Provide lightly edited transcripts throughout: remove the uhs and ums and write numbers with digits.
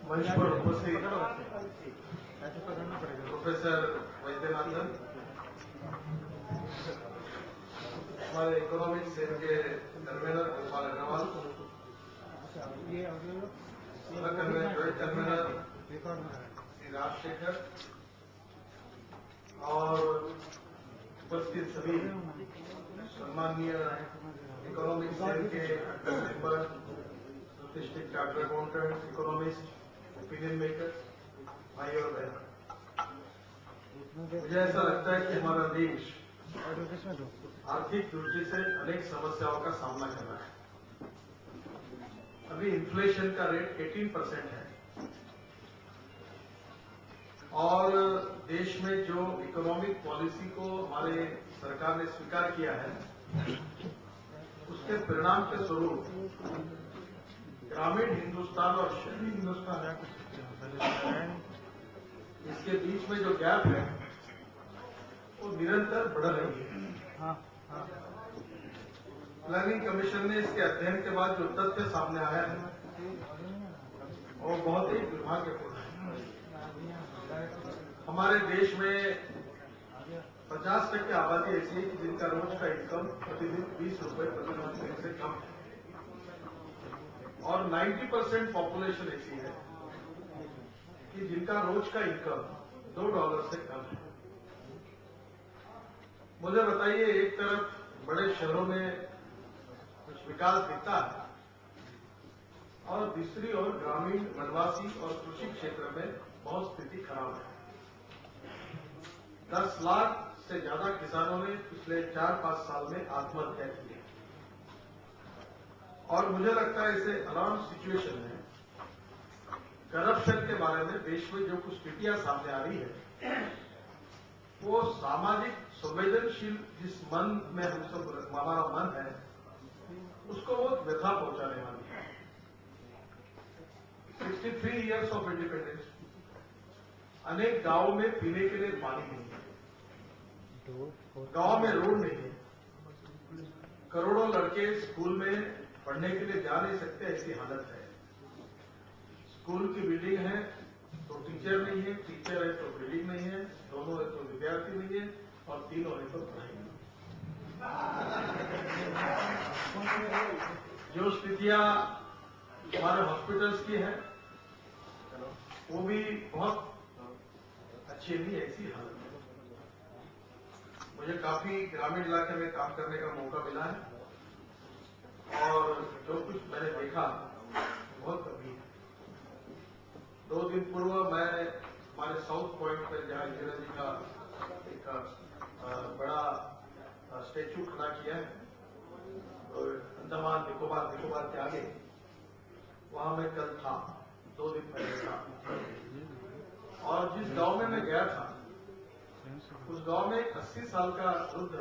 मंच पर उपस्थित प्रोफेसर वैद्यनाथन, हमारे इकोनॉमिक्स सेल के कन्वीनर गोपाल अग्रवाल, कन्वीनर श्री राजशेखर और उपस्थित सभी सम्माननीय इकोनॉमिक्स सेल के मेंबर, प्रतिष्ठित chartered accountant, economist, opinion maker, भाई और बहन, मुझे ऐसा लगता है कि हमारा देश आर्थिक दृष्टि से अनेक समस्याओं का सामना कर रहा है। अभी इन्फ्लेशन का रेट 18% है और देश में जो इकोनॉमिक पॉलिसी को हमारे सरकार ने स्वीकार किया है, उसके परिणाम के स्वरूप ग्रामीण हिंदुस्तान और शहरी हिंदुस्तान इसके बीच में जो गैप है वो निरंतर बढ़ रही है। प्लानिंग कमीशन ने इसके अध्ययन के बाद जो तथ्य सामने आया है वो बहुत ही दुर्भाग्यपूर्ण है। हमारे देश में 50% आबादी ऐसी है कि जिनका रोज का इनकम प्रतिदिन 20 रुपए प्रति से कम है और 90% पॉपुलेशन ऐसी है कि जिनका रोज का इनकम $2 से कम है। मुझे बताइए, एक तरफ बड़े शहरों में कुछ विकास दिखता है और दूसरी ओर ग्रामीण, वनवासी और कृषि क्षेत्र में बहुत स्थिति खराब है। 10 लाख से ज्यादा किसानों ने पिछले 4-5 साल में आत्महत्या की है और मुझे लगता है इसे अलार्म सिचुएशन में करप्शन के बारे में देश में जो कुछ स्थितियां सामने आ रही है वो सामाजिक संवेदनशील जिस मन में हम सब हमारा मन है उसको वो व्यथा पहुंचाने वाली है। 63 इयर्स ऑफ इंडिपेंडेंस, अनेक गांवों में पीने के लिए पानी नहीं है, गांव में रोड नहीं है, करोड़ों लड़के स्कूल में पढ़ने के लिए जा नहीं सकते, ऐसी हालत है। स्कूल की बिल्डिंग है तो टीचर नहीं है, टीचर है तो बिल्डिंग नहीं है, दोनों है तो विद्यार्थी नहीं है और तीनों है तो पढ़ाई नहीं। जो स्थितियां हमारे हॉस्पिटल्स की है वो भी बहुत अच्छी नहीं, ऐसी हालत है। मुझे काफी ग्रामीण इलाके में काम करने का मौका मिला है और जो कुछ मैंने देखा बहुत कमी है। 2 दिन पूर्व मैं हमारे साउथ पॉइंट पर जहां इंदिरा जी का एक बड़ा स्टेचू खड़ा किया है और अंडमान निकोबार के आगे, वहां मैं कल था, 2 दिन पहले था और जिस गांव में मैं गया था उस गांव में 80 साल का वृद्ध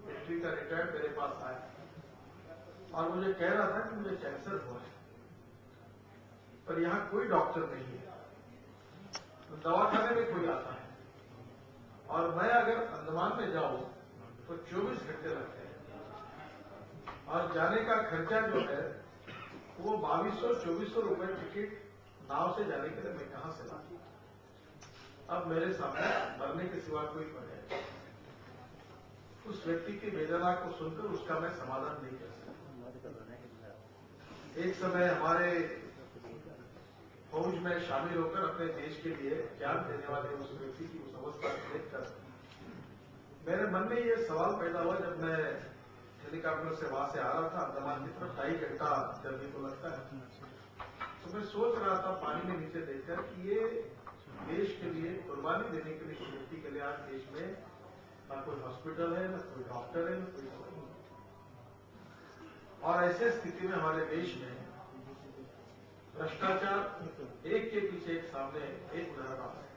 मिलिट्री का रिटायर्ड मेरे पास आया और मुझे कह रहा था कि मुझे कैंसर हुआ है पर यहाँ कोई डॉक्टर नहीं है, तो दवाखाने में कोई आता है और मैं अगर अंडमान में जाऊं तो 24 घंटे लगते हैं और जाने का खर्चा जो है वो 2200-2400 रुपए टिकट नाव से जाने के लिए मैं कहां से लाऊं। अब मेरे सामने मरने के सिवा कोई पड़े, उस व्यक्ति की वेदना को सुनकर उसका मैं समाधान नहीं कर सकता। एक समय हमारे फौज में शामिल होकर अपने देश के लिए जान देने वाले उस व्यक्ति की उस अवस्था को देखकर मेरे मन में ये सवाल पैदा हुआ, जब मैं हेलीकॉप्टर से वहां से आ रहा था अंडमान की तरफ, 2.5 घंटा जर्नी को लगता है, तो मैं सोच रहा था पानी में नीचे देखकर कि ये देश के लिए कुर्बानी देने के लिए इस व्यक्ति के लिए आज देश में ना कोई हॉस्पिटल है, ना कोई डॉक्टर है, ना कोई दवाई है। और ऐसे स्थिति में हमारे देश में भ्रष्टाचार एक के पीछे एक सामने एक नजर आता है।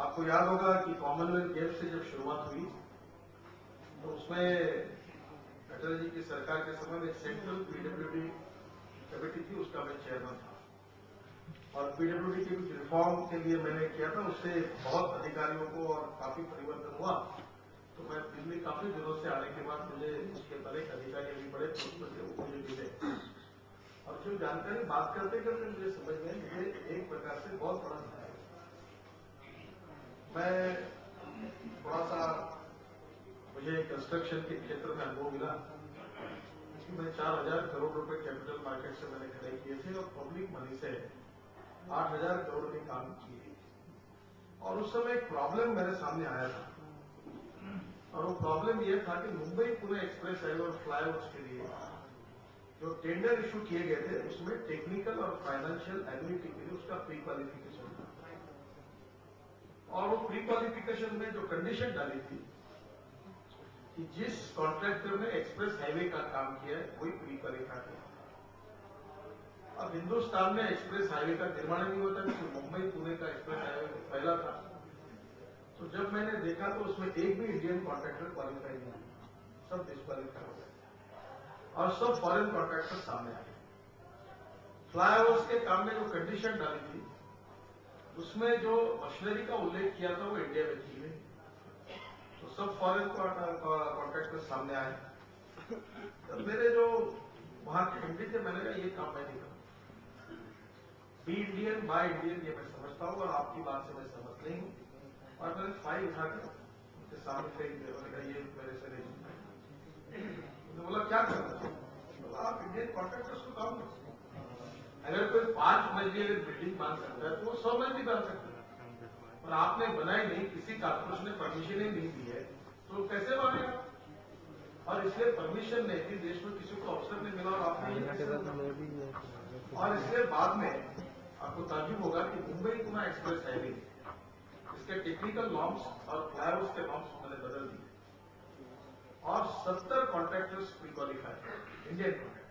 आपको याद होगा कि कॉमनवेल्थ गेम्स से जब शुरुआत हुई तो उसमें अटल जी की सरकार के समय में सेंट्रल पीडब्ल्यूडी कमेटी थी, उसका मैं चेयरमैन था और पीडब्ल्यूडी के कुछ रिफॉर्म के लिए मैंने किया था, उससे बहुत अधिकारियों को और काफी परिवर्तन हुआ। तो मैं दिल्ली काफी दिनों से आने के बाद मुझे उसके पहले एक अधिकारी अभी बड़े पोस्ट पर थे, वो मुझे मिले और जो जानकारी बात करते करते मुझे समझ में ये एक प्रकार से बहुत बड़ा है। मैं थोड़ा सा मुझे कंस्ट्रक्शन के क्षेत्र में अनुभव मिला कि मैं 4,000 करोड़ रुपए कैपिटल मार्केट से मैंने खड़े किए थे और पब्लिक मनी से 8,000 करोड़ के काम किए। और उस समय एक प्रॉब्लम मेरे सामने आया था और वो प्रॉब्लम यह था कि मुंबई पुणे एक्सप्रेस हाईवे और फ्लाईओवर्स के लिए जो टेंडर इशू किए गए थे उसमें टेक्निकल और फाइनेंशियल एबिलिटी के लिए उसका प्री क्वालिफिकेशन था। और वो प्री क्वालिफिकेशन में जो कंडीशन डाली थी कि जिस कॉन्ट्रैक्टर ने एक्सप्रेस हाईवे का काम किया है वही प्री क्वालिफाइड है। अब हिंदुस्तान में एक्सप्रेस हाईवे का निर्माण नहीं होता क्योंकि मुंबई पुणे का एक्सप्रेस हाईवे पहला था। तो जब मैंने देखा तो उसमें एक भी इंडियन कॉन्ट्रैक्टर क्वालिफाई नहीं, सब डिस्क्वालिफाई हो गए और सब फॉरेन कॉन्ट्रैक्टर सामने आए। फ्लाईओवर्स के काम में जो कंडीशन डाली थी उसमें जो मशीनरी का उल्लेख किया था वो इंडिया में थी नहीं, तो सब फॉरेन कॉन्ट्रैक्टर सामने आए। तो मेरे जो वहां के एमडी थे मैंने कहा ये काम मैं नहीं करूं, बी इंडियन बाय इंडियन ये मैं समझता हूं और आपकी बात से मैं सहमत नहीं हूं। और मैंने फाइल उठाकर उनके सामने फेंक दिया। मैंने कहा ये मेरे से नहीं। उन्होंने बोला क्या करना चाहिए? बोला आप इंडियन कॉन्ट्रैक्टर्स को काम कर सकते हैं। अगर कोई 5 मंजिली अगर बिल्डिंग बना सकता है तो वो 100 मंजिली बना सकता है, और आपने बनाई नहीं, किसी कारपोरेशन ने परमिशन ही नहीं दी है तो कैसे बनेगा? और इसलिए परमिशन नहीं थी, देश में किसी को अवसर नहीं मिला और आपने और इसलिए बाद में आपको ताज्जुब होगा कि मुंबई पुणे एक्सप्रेस हाईवे इसके टेक्निकल नॉर्म्स और फ्लाईओवर्स के नॉर्म्स मैंने बदल दिए और 70 contractors pre qualified Indian contractors.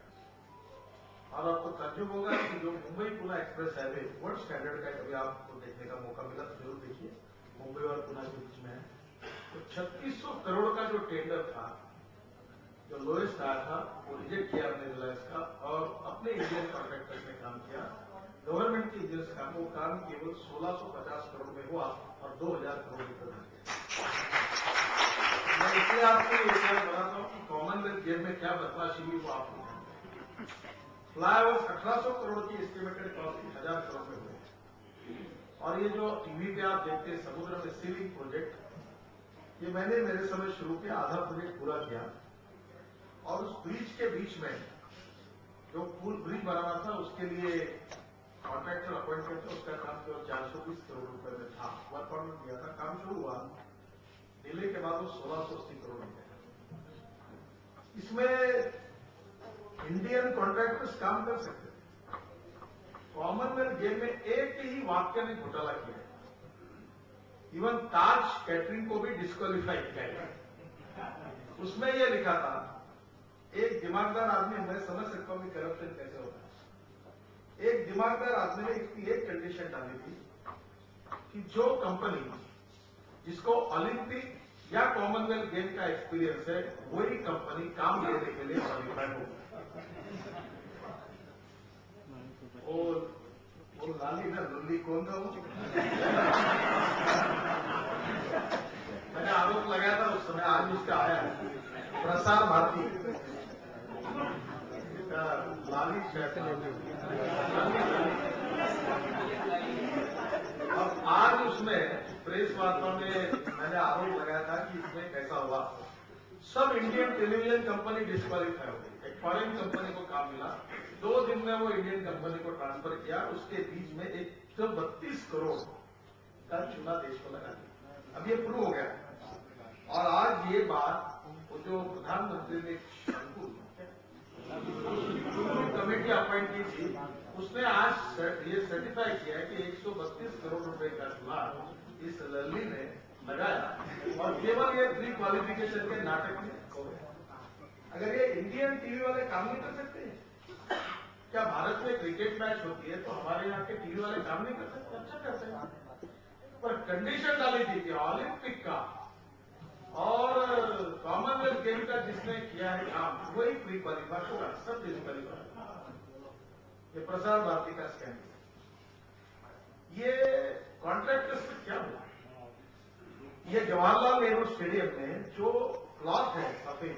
और आपको ताज्जुब होगा कि जो Mumbai Pune express highway world standard का, कभी आपको देखने का मौका मिला तो जरूर देखिए, मुंबई और पुणे के बीच में है। तो 3600 करोड़ का जो टेंडर था, जो लोएस्ट आया था वो रिजेक्ट किया हमने रिलायंस का और अपने इंडियन कॉन्ट्रैक्टर्स ने काम किया। गवर्नमेंट के इंजीनियर्स का वो काम केवल 1650 करोड़ में हुआ और 2000 करोड़ रुपए बन गए। मैं इसलिए आपको ये बताता हूँ कि कॉमनवेल्थ गेम में क्या बदमाशी हुई वो आपको जानते हैं। फ्लाईओवर्स 1800 करोड़ की एस्टिमेटेड कॉस्ट 1000 करोड़ में हुए। और ये जो टीवी पे आप देखते हैं समुद्र में सीलिंग प्रोजेक्ट, ये मैंने मेरे समय शुरू किया, आधा प्रोजेक्ट पूरा किया और उस ब्रिज के बीच में जो पुल ब्रिज बनाना था उसके लिए कॉन्ट्रैक्टर अपॉइंट करते, उसका काम केवल 420 करोड़ रुपए में था। वर्क ऑर्डर दिया था, काम शुरू हुआ, डिले के बाद वो 1680 करोड़ हो गया। इसमें इंडियन कॉन्ट्रैक्टर्स काम कर सकते थे। कॉमनवेल्थ गेम में एक ही वाक्य ने घोटाला किया, इवन ताज कैटरिंग को भी डिस्क्वालीफाई किया गया। उसमें यह लिखा था, एक दिमागदार आदमी, मैं समझ सकता हूं कि करप्शन कैसे होता है, एक दिमागदार आदमी ने इसकी एक कंडीशन डाली थी कि जो कंपनी जिसको ओलंपिक या कॉमनवेल्थ गेम का एक्सपीरियंस है वही कंपनी काम देने के लिए क्वालिफाइड हो। वो लाली ना लुल्ली कौन था वो? मैंने आरोप लगाया था उस समय, आज उसका आया है, प्रसार भारती लाली अब आज उसमें प्रेस वार्ता में मैंने आरोप लगाया था कि इसमें कैसा हुआ, सब इंडियन टेलीविजन कंपनी डिस्क्वालीफाई हो गई, एक फॉरेन कंपनी को काम मिला, 2 दिन में वो इंडियन कंपनी को ट्रांसफर किया, उसके बीच में 132 करोड़ का चूना देश को लगा दिया। अब ये प्रूव हो गया। और आज ये बात वो जो प्रधानमंत्री ने कमेटी अपॉइंट की थी, उसने आज ये सर्टिफाई किया है कि 132 करोड़ रुपए का चूना इस लल्ली ने लगाया और केवल ये प्री क्वालिफिकेशन के नाटक में हो गया। अगर ये इंडियन टीवी वाले काम नहीं कर सकते, क्या भारत में क्रिकेट मैच होती है तो हमारे यहाँ के टीवी वाले काम नहीं कर सकते? अच्छा करते हैं, पर कंडीशन डाली थी कि ओलंपिक का और कॉमनवेल्थ गेम का जिसने किया है काम वही प्री क्वालिफाइड होगा, सब डिस्क्वालीफाइड। ये प्रसार भारती का स्कैम है। ये कॉन्ट्रैक्टर्स से क्या हुआ? ये जवाहरलाल नेहरू स्टेडियम में जो क्लॉथ है सफेद,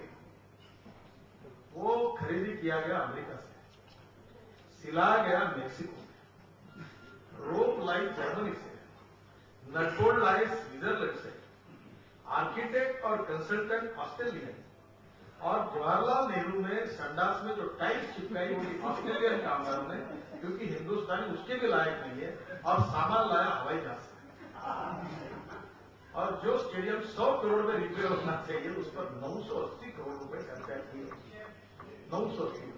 वो खरीदी किया गया अमेरिका से। सिलाया गया मेक्सिको में, रोप लाई जर्मनी से, नटबोल्ट लाई स्विट्जरलैंड से, आर्किटेक्ट और कंसल्टेंट ऑस्ट्रेलियन, और जवाहरलाल नेहरू में संडास में जो टाइल्स चिपकाई हुई ऑस्ट्रेलियन कामगारों ने, क्योंकि हिंदुस्तानी उसके भी लायक नहीं है, और सामान लाया हवाई जहाज से। और जो स्टेडियम 100 करोड़ में रिपेयर होना चाहिए उस पर 980 करोड़ रुपए खर्चा किए। 980।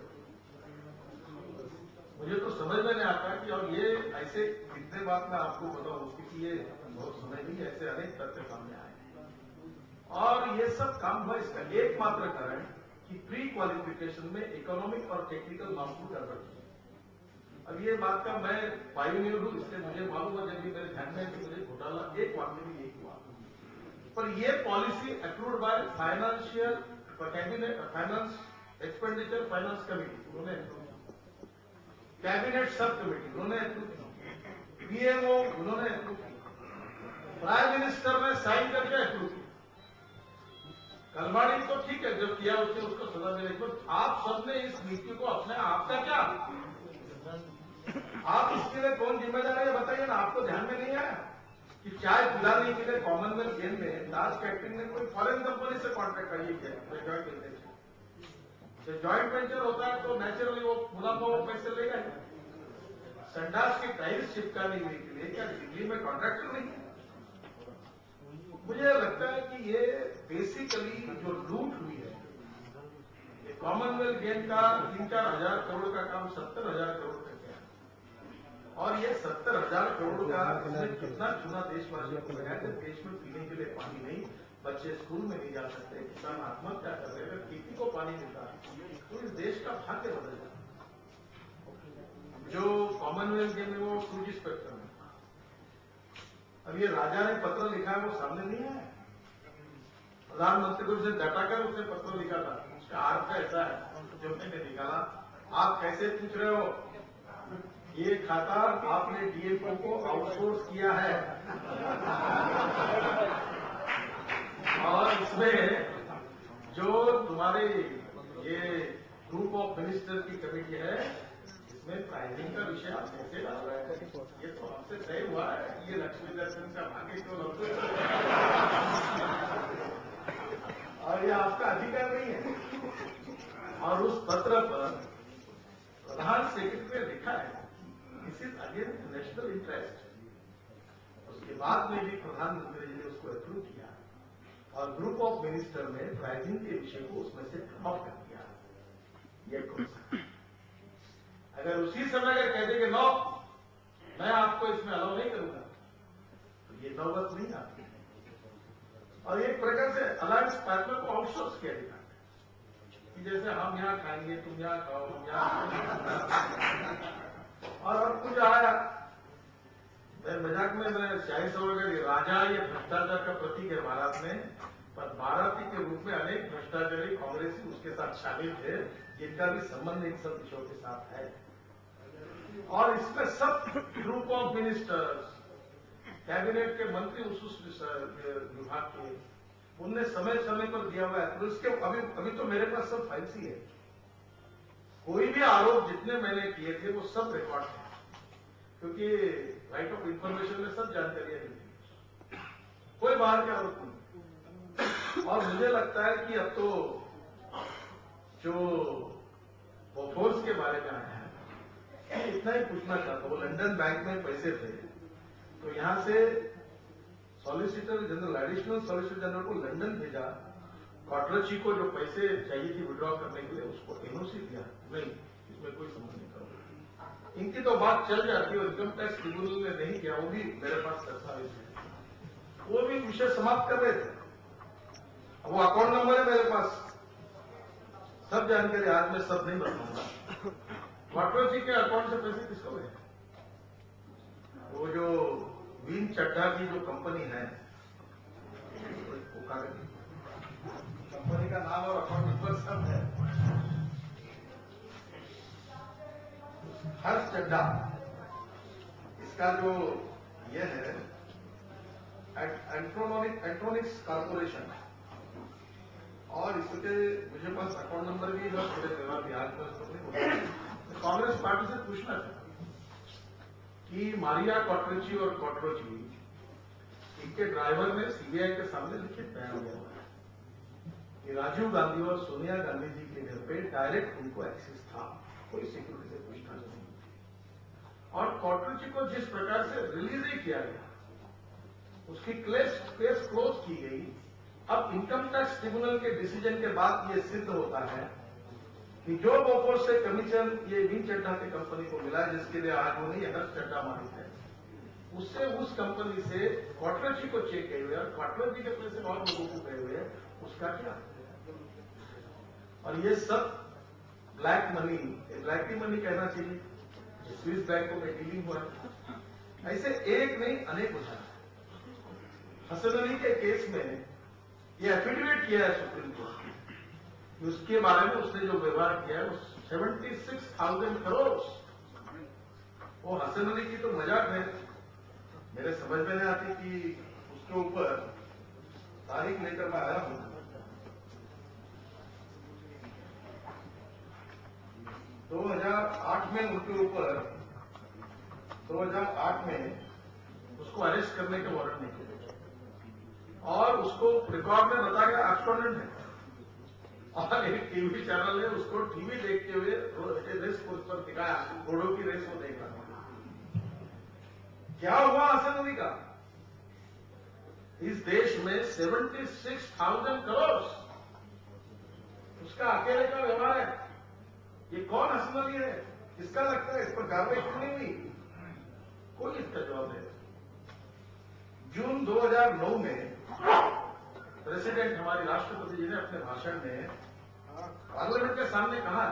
मुझे तो समझ में नहीं आता कि और ये ऐसे कितने बात मैं आपको बताऊं, क्योंकि ये बहुत समय नहीं, ऐसे अनेक तथ्य सामने आए। और ये सब काम हुआ इसका एकमात्र कारण कि प्री क्वालिफिकेशन में इकोनॉमिक और टेक्निकल नॉर्म्स को गड़बड़ की। अब ये बात का मैं पायोनियर हूं, इसलिए मुझे मालूम है, जब भी मेरे ध्यान में कि मुझे घोटाला एक वाक्य में यही हुआ, पर ये policy approved by financial cabinet, finance expenditure finance committee, उन्होंने कैबिनेट सब कमेटी उन्होंने अप्रूव की, पीएमओ उन्होंने अप्रूव की, प्राइम मिनिस्टर ने साइन करके अप्रूव किया। कलमाड़ी तो ठीक है, जो किया उससे उसको सजा मिलेगी, पर आप सबने इस नीति को अपने आप का क्या, आप इसके लिए कौन जिम्मेदार है बताइए ना। आपको ध्यान में नहीं आया कि चाय पिलाने के लिए कॉमनवेल्थ गेम में दास कैटरिंग ने कोई फॉरेन कंपनी से कॉन्ट्रैक्ट कर किया, जॉइंट वेंचर। जब जॉइंट वेंचर होता है तो नेचुरली वो मुनाफा वो पैसे लेगा। संडास की टाइल्स चिपकाने के लिए क्या दिल्ली में कॉन्ट्रैक्टर नहीं है? मुझे लगता है कि ये बेसिकली जो लूट हुई है, कॉमनवेल्थ गेम का 3-4 हजार करोड़ का काम 70,000 करोड़ का किया, और ये 70,000 करोड़ का इसमें कितना चुना देशवासियों को लगाया। जब देश में पीने के लिए पानी नहीं, बच्चे स्कूल में नहीं जा सकते, किसान आत्महत्या कर रहे हैं, अगर खेती को पानी मिलता है तो इस देश का भाग्य बदल जाता। जो कॉमनवेल्थ गेम में वो क्रूज स्पेक्ट्रम है, अब ये राजा ने पत्र लिखा है, वो सामने नहीं आया। प्रधानमंत्री को उसे डटाकर उसने पत्र लिखा था, उसका अर्थ ऐसा है जो मैंने निकाला। आप कैसे पूछ रहे हो, ये खाता आपने डीएफओ को आउटसोर्स किया है, और इसमें जो तुम्हारे ये ग्रुप ऑफ मिनिस्टर की कमेटी है, इसमें प्राइसिंग का विषय आप कैसे डाल रहे हैं? ये तो हमसे तय हुआ है कि ये लक्ष्मी दर्शन का भाग्य क्यों लगता और ये आपका अधिकार नहीं है। और उस पत्र पर प्रधान सेक्रेटरी ने लिखा है this is against national interest. उसके बाद में भी प्रधानमंत्री ने उसको अप्रूव किया, और ग्रुप ऑफ मिनिस्टर ने प्राइसिंग के विषय को उसमें से ड्रॉप कर दिया। ये कौन सा? अगर उसी समय अगर कह देंगे नो, मैं आपको इसमें अलाउ नहीं करूंगा, तो ये नौबत नहीं आती। और एक प्रकार से अलायंस पार्टनर को आउटसोर्स किया गया कि जैसे हम यहां खाएंगे, तुम यहां खाओ, हम यहां। और अब कुछ आया, मैं मजाक में मैं शाही समझकर राजा ये भ्रष्टाचार का प्रतीक है भारत में, पर भारत के रूप में अनेक भ्रष्टाचारी कांग्रेसी उसके साथ शामिल थे, जिनका भी संबंध इन सब विषयों के साथ है। और इसमें सब ग्रुप ऑफ मिनिस्टर्स, कैबिनेट के मंत्री उस विभाग के, उनने समय समय पर दिया हुआ है। तो इसके अभी तो मेरे पास सब फाइल्स ही है। कोई भी आरोप जितने मैंने किए थे वो सब रिकॉर्ड है, क्योंकि राइट ऑफ इंफॉर्मेशन में सब जानकारियां मिलती, कोई बाहर के आरोप नहीं। और मुझे लगता है कि अब तो जो बोफोर्स के बारे में आया है, इतना ही पूछना चाहता हूं। लंदन बैंक में पैसे थे, तो यहां से solicitor general, additional solicitor general को लंदन भेजा, क्वार्टरची को जो पैसे चाहिए थी विड्रॉ करने के लिए, उसको एनओसी दिया, नहीं इसमें कोई संबंध नहीं करो। इनकी तो बात चल जाती है, इनकम टैक्स ट्रिब्यूनल ने नहीं किया, वो भी मेरे पास दस्तावेज है, वो भी विषय समाप्त कर रहे थे। वो अकाउंट नंबर है मेरे पास, सब जानकारी आज मैं सब नहीं बताऊंगा। क्वार्टरची के अकाउंट से पैसे किसको गए? वो जो विन चड्ढा की जो कंपनी है, कंपनी का नाम और अकाउंट नंबर सब है। हर्ष चड्ढा, इसका जो ये है एंट्रोनिक्स कॉर्पोरेशन, और इसके मुझे पास अकाउंट नंबर भी है, थोड़े व्यवहार भी आज मैं कांग्रेस पार्टी से पूछना चाहता कि मारिया क्वाट्रोची और क्वाट्रोची इनके ड्राइवर ने सीबीआई के सामने लिखित बयान दिया कि राजीव गांधी और सोनिया गांधी जी के घर पे डायरेक्ट उनको एक्सेस था, कोई सिक्योरिटी से पूछना नहीं। और क्वाट्रोची को जिस प्रकार से रिलीज ही किया गया, उसकी केस क्लोज की गई। अब इनकम टैक्स ट्रिब्यूनल के डिसीजन के बाद ये सिद्ध होता है कि जो बोफोर्स से कमीशन ये विन चड्ढा की कंपनी को मिला, जिसके लिए आज वो नहीं हर्ष चड्ढा मालिक है, उससे उस कंपनी से क्वाट्रोची को चेक गए हुए और क्वाट्रोची के पैसे और लोगों को गए हुए, उसका क्या? और ये सब ब्लैक मनी, ब्लैक मनी कहना चाहिए, स्विस बैंकों में डीलिंग हुआ है। ऐसे एक नहीं अनेक उदाहरण। हसन अली के केस में ये एफिडेविट किया है सुप्रीम कोर्ट ने, उसके बारे में उसने जो व्यवहार किया है वो 76,000 करोड़, वो हसन अली की तो मजाक है। मेरे समझ में नहीं आती कि उसके ऊपर तारीख लेकर मैं आया हूं, 2008 में उनके ऊपर 2008 में उसको अरेस्ट करने के वारंट निकले और उसको रिकॉर्ड में बताया गया एब्सकॉन्डेंट है, और एक टीवी चैनल ने उसको टीवी देखते हुए रेस कोर्स पर दिखाया, घोड़ों की रेस वो देख रहा था। क्या हुआ हसन अली का? इस देश में 76,000 करोड़ उसका अकेले का व्यवहार है। ये कौन हसन अली है? किसका लगता है? इस पर कार्रवाई क्यों नहीं हुई? कोई इसका जवाब नहीं। जून 2009 में प्रेसिडेंट हमारे राष्ट्रपति जी ने अपने भाषण में पार्लियामेंट के सामने कहा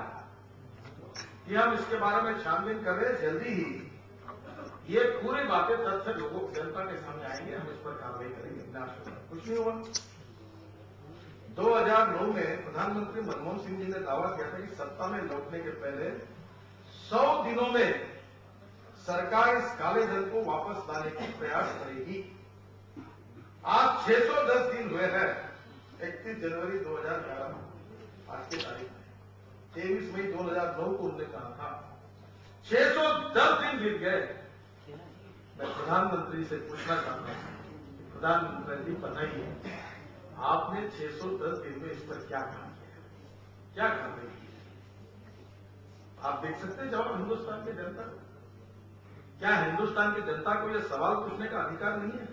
कि हम इसके बारे में छानबीन कर रहे हैं, जल्दी ही ये पूरी बातें तथ्य लोगों जनता के सामने आएंगे, हम इस पर कार्रवाई करेंगे। कुछ नहीं हुआ। 2009 में प्रधानमंत्री मनमोहन सिंह जी ने दावा किया था कि सत्ता में लौटने के पहले 100 दिनों में सरकार इस काले धन को वापस लाने की प्रयास करेगी। आज 610 दिन हुए हैं, 31 जनवरी 2011 आज की तारीख में, 23 मई 2009 को उन्होंने कहा था, 610 दिन बीत गए। मैं प्रधानमंत्री से पूछना चाहता हूं, प्रधानमंत्री जी बताइए, आपने 610 दिन में इस पर क्या काम किया, क्या कार्रवाई की? आप देख सकते हैं जवाब हिंदुस्तान की जनता को। क्या हिंदुस्तान की जनता को यह सवाल पूछने का अधिकार नहीं है?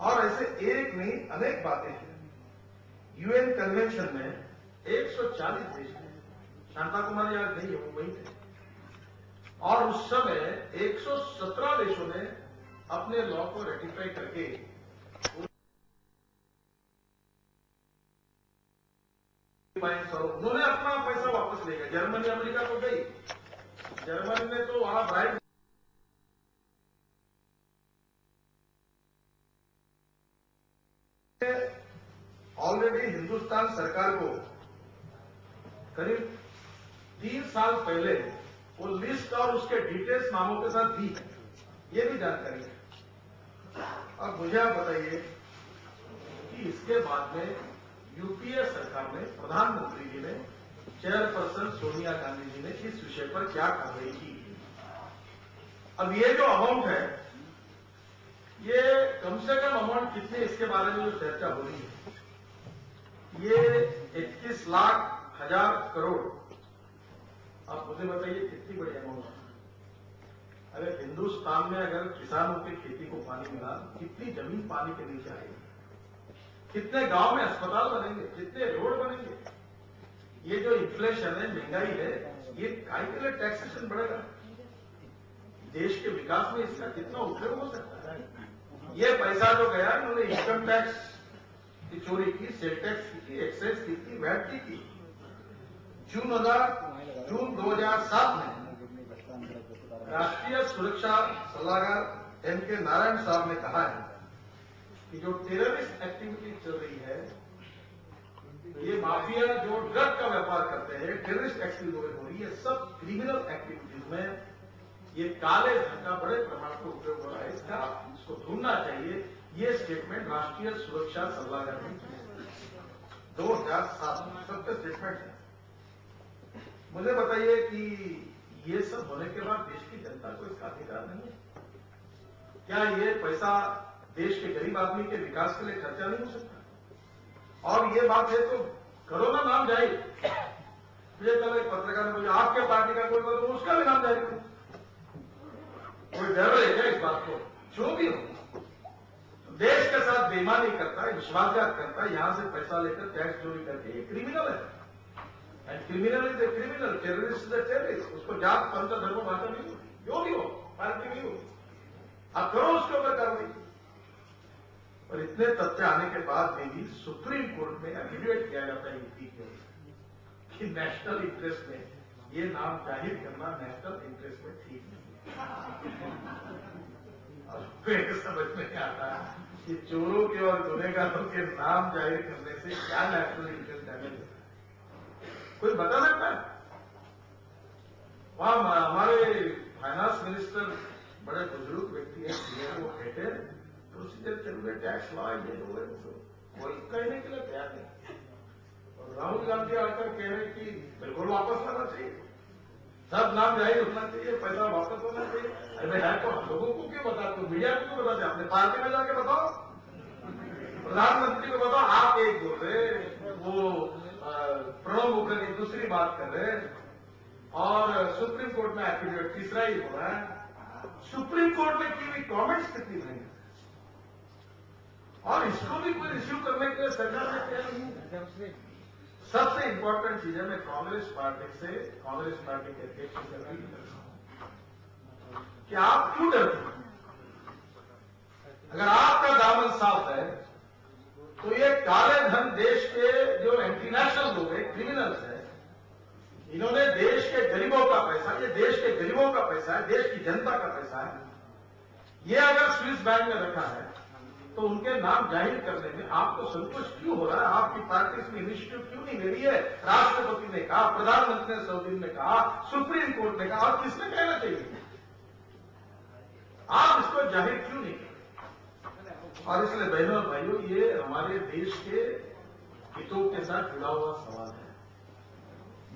और ऐसे एक नहीं अनेक बातें हैं। यूएन कन्वेंशन में 140 देश हैं, शांता कुमारी आज नहीं है, वो वही थे, और उस समय 117 देशों ने अपने लॉ को रेटिफाई करके उन्होंने अपना पैसा वापस ले गया। जर्मनी अमेरिका तो गई, जर्मनी ने तो वहां राइट ऑलरेडी हिंदुस्तान सरकार को करीब 3 साल पहले वो लिस्ट और उसके डिटेल्स नामों के साथ दी है, ये भी जानकारी है। अब मुझे आप बताइए कि इसके बाद में यूपीए सरकार ने, प्रधानमंत्री जी ने, चेयरपर्सन सोनिया गांधी जी ने इस विषय पर क्या कार्रवाई की? अब ये जो अमाउंट है, ये कम से कम अमाउंट कितनी, इसके बारे में जो चर्चा हो रही है, ये 21 लाख हजार करोड़। आप मुझे बताइए कितनी बड़ी अमाउंट है? अगर हिंदुस्तान में अगर किसानों की खेती को पानी मिला, कितनी जमीन पानी के नीचे आएगी, कितने गांव में अस्पताल बनेंगे, कितने रोड बनेंगे? ये जो इन्फ्लेशन है, महंगाई है, ये काहे के लिए टैक्सेशन बढ़ेगा? देश के विकास में इसका कितना उपयोग हो सकता है? ये पैसा जो गया, इन्होंने इनकम टैक्स की चोरी की, सेल टैक्स की, एक्साइज की, वैट की। जून 2007 में राष्ट्रीय सुरक्षा सलाहकार एम.के. नारायण साहब ने कहा है कि जो टेररिस्ट एक्टिविटी चल रही है, ये माफिया जो ड्रग का व्यापार करते हैं, टेररिस्ट एक्टिविटी हो रही है, सब क्रिमिनल एक्टिविटीज में ये काले धन का बड़े प्रमाण पर उपयोग हो रहा है, इसको ढूंढना चाहिए। ये स्टेटमेंट राष्ट्रीय सुरक्षा सलाहकार ने 2007 में सबका स्टेटमेंट है। मुझे बताइए कि ये सब होने के बाद देश की जनता को इसका अधिकार नहीं है? क्या ये पैसा देश के गरीब आदमी के विकास के लिए खर्चा नहीं हो सकता? और ये बात है तो करो ना, नाम जाहिर। मुझे कल एक पत्रकार ने बोला आपके पार्टी का कोई तो उसका भी नाम जाहिर करो। कोई डर है क्या इस बात को? जो भी हो, देश के साथ बेईमानी करता है, विश्वासघात करता है, यहां से पैसा लेकर टैक्स चोरी करके ये क्रिमिनल है। And criminal is a criminal, terrorist is a terrorist. उसको जात पंथ धर्म भाषा नहीं होगी, जो भी हो, पार्टी नहीं होगी। आप करो उसके ऊपर कार्रवाई। और इतने तथ्य आने के बाद भी सुप्रीम कोर्ट में एफिडेविट किया जाता है यूपी के कि नेशनल इंटरेस्ट में ये नाम जाहिर करना नेशनल इंटरेस्ट में ठीक नहीं। और फिर समझ में नहीं आता कि चोरों के और गुनहगारों के नाम जाहिर करने से क्या नेशनल इंटरेस्ट डैमेज होता है? कोई बता सकता है? वहां हमारे फाइनेंस मिनिस्टर बड़े बुजुर्ग व्यक्ति है, वो कहते हैं प्रोसीजर चल टैक्स लॉ ये वो कहने के लिए तैयार नहीं। और राहुल गांधी आकर कह रहे कि बिल्कुल वापस लाना चाहिए, सब नाम जाहिर होना चाहिए, पैसा वापस होना चाहिए। अरे है तो हम लोगों को क्यों बताते हो, मीडिया को क्यों बताते? अपने पार्टी में जाके बताओ, प्रधानमंत्री को बताओ। आप एक बोल रहे, वो प्रणब मुखर्जी दूसरी बात कर रहे, और सुप्रीम कोर्ट में एफिडेविट तीसरा ही हो रहा है। सुप्रीम कोर्ट में की हुई कॉमेंट्स कितनी नहीं, और इसको भी कोई रिसीव करने के लिए सरकार ने तैयार नहीं है। सबसे इंपॉर्टेंट चीज है, मैं कांग्रेस पार्टी के अध्यक्ष से अपील करता हूं कि आप क्यों डरते हैं? अगर आपका दामन साफ है तो ये काले धन देश के जो इंटरनेशनल लोग हैं, क्रिमिनल्स हैं, इन्होंने देश के गरीबों का पैसा, ये देश के गरीबों का पैसा है, देश की जनता का पैसा है, ये अगर स्विस बैंक में रखा है तो उनके नाम जाहिर करने में आपको संतोष क्यों हो रहा है? आपकी पार्टी इसमें इनिशिएटिव क्यों नहीं ले रही है? राष्ट्रपति ने कहा, प्रधानमंत्री ने 100 दिन में कहा, सुप्रीम कोर्ट ने कहा, और किसने कहना चाहिए? आप इसको जाहिर क्यों नहीं करते? और इसलिए बहनों और भाइयों, ये हमारे देश के हितों के साथ जुड़ा हुआ सवाल है।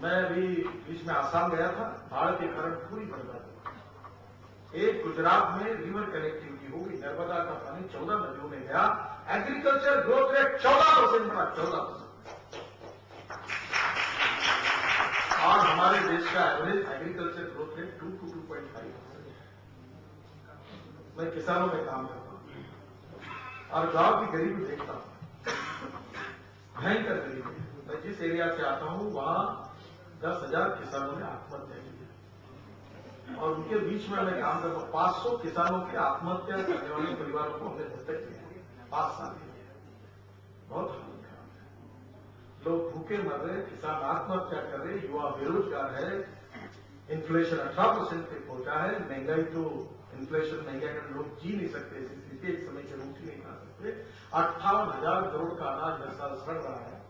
मैं अभी बीच में आसाम गया था, बाढ़ के कारण पूरी बर्बाद हुई। एक गुजरात में रिवर कनेक्टिविटी हो गई, नर्मदा का पानी 14 नदियों में गया, एग्रीकल्चर ग्रोथ रेट 14% बढ़ा, 14%। और हमारे देश का average agriculture growth rate 2 to 2.5%। मैं किसानों में काम करता हूं और गांव की गरीबी देखता हूं, भयंकर गरीबी। मैं जिस एरिया से आता हूं वहां 10,000 किसानों ने आत्महत्या की और उनके बीच में मैं काम करता हूं। 500 किसानों की आत्महत्या करने वाले परिवारों को हमने दत्तक लिया 5 साल के लिए। बहुत हालत खराब है, लोग भूखे मर रहे, किसान आत्महत्या कर रहे, युवा बेरोजगार है, इन्फ्लेशन 18% पे पहुंचा है, महंगाई तो इन्फ्लेशन महंगाई कर लोग जी नहीं सकते, ऐसी स्थिति एक समय से रोटी नहीं खा सकते। 58,000 करोड़ का अनाज हर साल सड़ रहा है।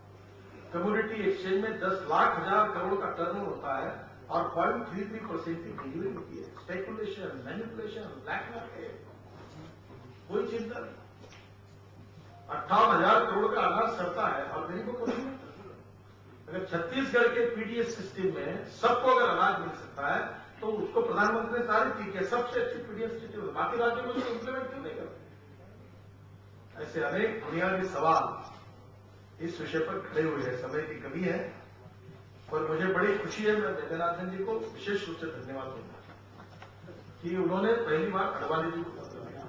कम्युनिटी एक्सचेंज में 10 लाख हजार करोड़ का टर्नओवर होता है और 0.33% की डिलीवरी होती है। स्पेकुलेशन, मैनिपुलेशन, ब्लैक मार्केट, कोई चिंता नहीं। 58,000 करोड़ का अनाज सड़ता है और गरीबों को नहीं मिलता। अगर छत्तीसगढ़ के पीडीएस सिस्टम में सबको अगर अनाज मिल सकता है तो उसको प्रधानमंत्री ने तारीफ की है, सबसे अच्छी पीडीएस सिस्टम। बाकी राज्यों में उसको इंप्लीमेंट क्यों नहीं करते? ऐसे अनेक बुनियादी सवाल इस विषय पर खड़े हुए हैं। समय की कमी है, पर मुझे बड़ी खुशी है, मैं वैद्यनाथन जी को विशेष रूप से धन्यवाद दूंगा कि उन्होंने पहली बार अडवाणी जी को पत्र लिखा।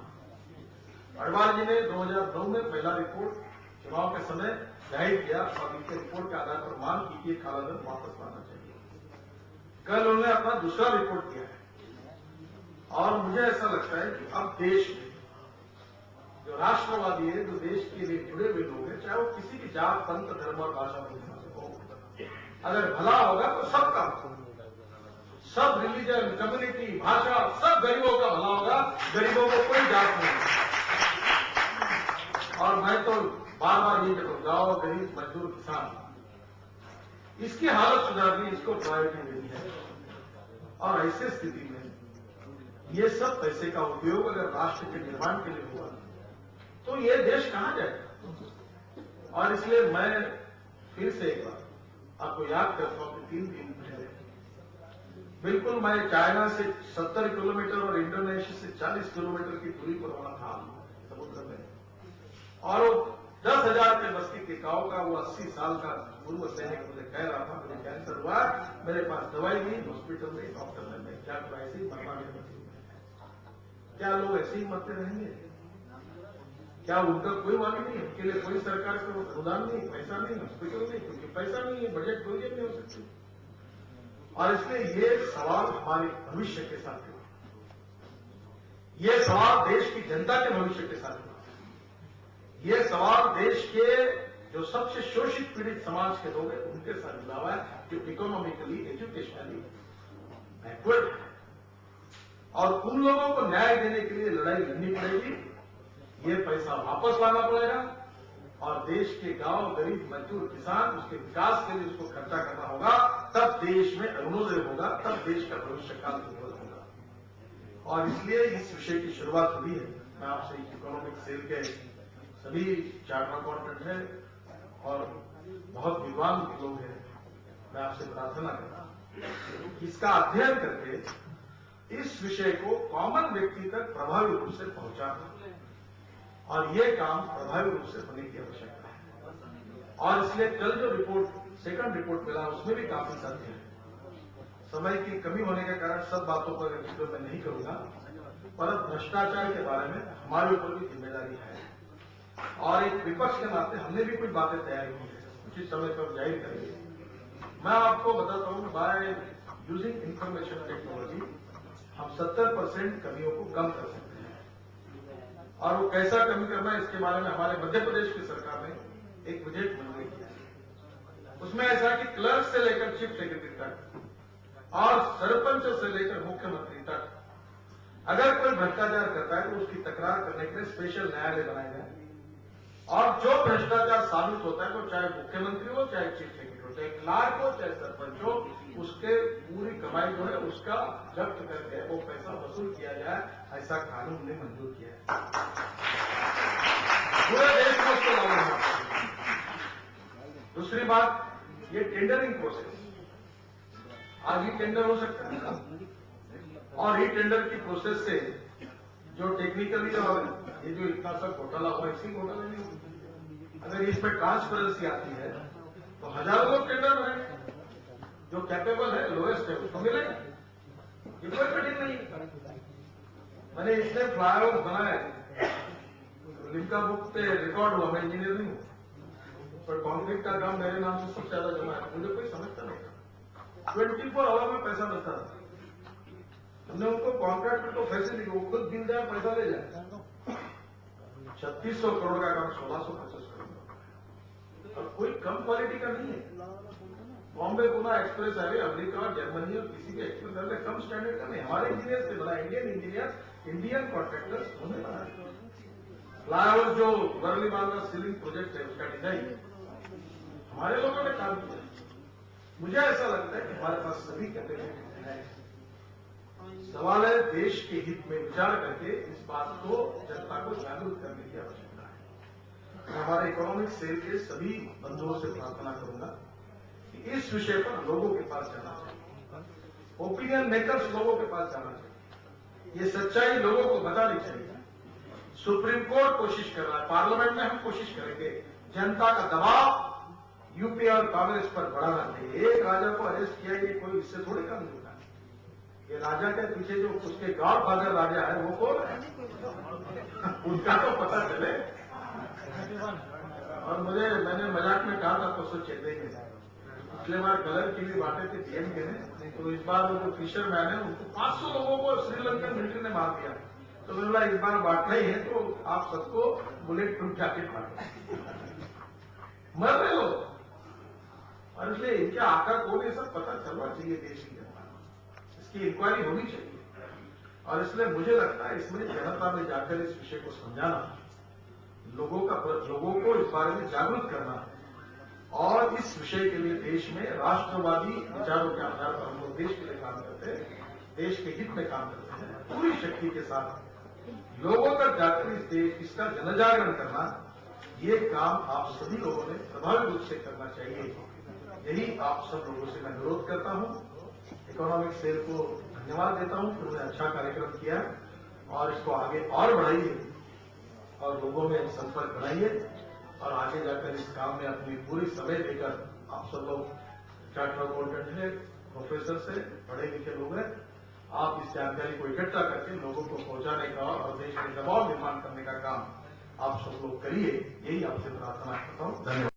अडवाणी जी ने 2009 में पहला रिपोर्ट चुनाव के समय जाहिर किया और इनके रिपोर्ट के आधार पर मांग की कि कालाधन वापस लाना चाहिए। कल उन्होंने अपना दूसरा रिपोर्ट किया है और मुझे ऐसा लगता है कि अब देश में जो राष्ट्रवादी है, जो देश के लिए जुड़े हुए लोग हैं, चाहे वो किसी भी जात, पंथ, धर्म और भाषा में हो, अगर भला होगा तो सबका, सब रिलीजन, कम्युनिटी, भाषा, सब गरीबों का भला होगा। गरीबों को कोई जात नहीं। और मैं तो बार बार ये कहूं, गांव, गरीब, मजदूर, किसान, इसकी हालत सुधारनी, इसको प्रायोरिटी देनी है। और ऐसी स्थिति में ये सब पैसे का उपयोग अगर राष्ट्र के निर्माण के लिए हुआ तो ये देश कहां जाएगा? और इसलिए मैं फिर से एक बार आपको याद करता हूं कि 3 दिन पहले बिल्कुल मैं चाइना से 70 किलोमीटर और इंडोनेशिया से 40 किलोमीटर की दूरी पर वहां था समुद्र में, और 10,000 के बस्ती के गांव का वो 80 साल का पूर्व सैनिक मुझे कह रहा था मुझे कैंसर हुआ, मेरे पास दवाई नहीं, हॉस्पिटल में डॉक्टर ने मैं क्या करा, ऐसे ही मरना नहीं। क्या लोग ऐसे ही मरते रहेंगे? क्या उनका कोई मांग नहीं है? उनके लिए कोई सरकार का अनुदान नहीं, पैसा नहीं, हॉस्पिटल नहीं, क्योंकि पैसा नहीं है, बजट कोई नहीं हो सकती। और इसलिए ये सवाल हमारे भविष्य के साथ है, ये सवाल देश की जनता के भविष्य के साथ है, ये सवाल देश के जो सबसे शोषित पीड़ित समाज के लोग हैं उनके साथ जुड़ा हुआ है, जो इकोनॉमिकली एजुकेशनली बैकवर्ड है, और उन लोगों को न्याय देने के लिए लड़ाई लड़नी पड़ेगी। ये पैसा वापस लाना पड़ेगा और देश के गांव, गरीब, मजदूर, किसान, उसके विकास के लिए उसको खर्चा करना होगा, तब देश में अरुणोदय होगा, तब देश का भविष्य काल उज्जवल होगा। और इसलिए इस विषय की शुरुआत हुई है। मैं आपसे इकोनॉमिक सेल के सभी चार्टर्ड अकाउंटेंट हैं और बहुत विद्वान लोग हैं, मैं आपसे प्रार्थना करता हूं इसका अध्ययन करके इस विषय को कॉमन व्यक्ति तक प्रभावी रूप से पहुंचाना, और ये काम प्रभावी रूप से होने की आवश्यकता है। और इसलिए कल जो रिपोर्ट, सेकंड रिपोर्ट मिला, उसमें भी काफी तथ्य है। समय की कमी होने के कारण सब बातों पर वीडियो मैं नहीं करूंगा, पर भ्रष्टाचार के बारे में हमारे ऊपर भी जिम्मेदारी है, और एक विपक्ष के नाते हमने भी कुछ बातें तैयार की है, उचित समय पर जाहिर करेंगे। मैं आपको बताता हूं, बाय यूजिंग इंफॉर्मेशन टेक्नोलॉजी हम 70% कमियों को कम कर सकते हैं। और वो कैसा कमी करना है, इसके बारे में हमारे मध्य प्रदेश की सरकार ने एक विधेयक मंजूर किया। उसमें ऐसा कि क्लर्क से लेकर चीफ सेक्रेटरी तक और सरपंच से लेकर मुख्यमंत्री तक अगर कोई भ्रष्टाचार करता है तो उसकी तकरार करने के लिए स्पेशल न्यायालय बनाए गए, और जो भ्रष्टाचार साबित होता है, तो चाहे मुख्यमंत्री हो, चाहे चीफ सेक्रेटरी हो, चाहे क्लार्क हो, चाहे सरपंच हो, उसके पूरी कमाई जो है उसका जब्त करके वो पैसा वसूल किया जाए, ऐसा कानून ने मंजूर किया है। पूरे देश में उसको लागू होना चाहिए। दूसरी बात, ये टेंडरिंग प्रोसेस, आज ही टेंडर हो सकता है, और ई टेंडर की प्रोसेस से जो टेक्निकली और ये जो इतना सब घोटाला हुआ, इसी घोटाला नहीं, अगर इसमें ट्रांसपेरेंसी आती है तो हजारों लोग टेंडर भरेंगे, जो कैपेबल है, लोएस्ट है, उसको मिलेगा। ये कोई कठिन नहीं है। मैंने इतने फ्लाईओवर बनाए, लिम्का बुक पे रिकॉर्ड हुआ, मैं इंजीनियर नहीं हूं, पर कॉन्क्रीट का काम मेरे नाम से सबसे ज्यादा जमा है, मुझे कोई समझता नहीं था। 24 आवर में पैसा मिलता था। हमने उनको कॉन्ट्रैक्ट को फैसिलिटी, वो खुद गिन जाए, पैसा ले जाए। 3600 करोड़ का काम 1650 करोड़ का, और कोई कम क्वालिटी का नहीं है। Bombay Pune express highway America, Germany और किसी भी एक्सप्रेस हाईवे कम स्टैंडर्ड का नहीं, हमारे इंजीनियर्स ने बनाया, इंडियन इंजीनियर, इंडियन कॉन्ट्रैक्टर्स उन्होंने बनाया। फ्लाईओवर जो वर्ली बांद्रा सीलिंग प्रोजेक्ट है, उसका डिजाइन हमारे लोगों ने काम किया। मुझे ऐसा लगता है कि हमारे पास सभी कैपेबिलिटी है। सवाल है देश के हित में विचार करके इस बात को जनता को जागरूक करने की आवश्यकता है। मैं हमारे इकोनॉमिक सेल के सभी बंधुओं से प्रार्थना करूंगा कि इस विषय पर लोगों के पास जाना चाहिए, ओपिनियन मेकर्स लोगों के पास जाना चाहिए, ये सच्चाई लोगों को बतानी चाहिए। सुप्रीम कोर्ट कोशिश कर रहा है, पार्लियामेंट में हम कोशिश करेंगे, जनता का दबाव यूपी और कांग्रेस पर बढ़ाना चाहिए। एक राजा को अरेस्ट किया, ये कोई इससे थोड़ी कम होता है। ये राजा के पीछे जो उसके गॉड फादर राजा है वो कौन है, उनका तो पता चले। और मैंने मजाक में कहा था परसों चेन्नई में, पिछले बार कलर की भी बातें थी पीएम के ने, तो इस बार वो जो फिशरमैन है उनको 500 लोगों को श्रीलंकन मिलिट्री ने मार दिया। तो मैंने बोला इस बार बांटना ही है तो आप सबको बुलेट प्रूफ जैकेट बांटो, मर रहे लोग। और इसलिए इनके आका कौन, ये सब पता चलना चाहिए देश की जनता, इसकी इंक्वायरी होनी चाहिए। और इसलिए मुझे लगता है इसमें जनता में जाकर इस विषय को समझाना, लोगों को इस बारे में जागरूक करना, और इस विषय के लिए देश में राष्ट्रवादी विचारों के आधार पर हम लोग देश के लिए काम करते हैं, देश के हित में काम करते हैं, पूरी शक्ति के साथ लोगों तक जाकर इसका जनजागरण करना, ये काम आप सभी लोगों ने प्रभावी रूप से करना चाहिए। यही आप सब लोगों से मैं अनुरोध करता हूं। इकोनॉमिक सेल को धन्यवाद देता हूं कि उन्होंने अच्छा कार्यक्रम किया और इसको आगे और बढ़ाइए और लोगों में संपर्क बनाइए और आगे जाकर इस काम में अपनी पूरी समय देकर आप सब लोग चार्टर अकाउंटेंट है, प्रोफेसर से, पढ़े लिखे लोग हैं, आप इस जानकारी को इकट्ठा करके लोगों को पहुंचाने का और देश में दबाव निर्माण करने का काम आप सब लोग करिए, यही आपसे प्रार्थना करता हूं। धन्यवाद।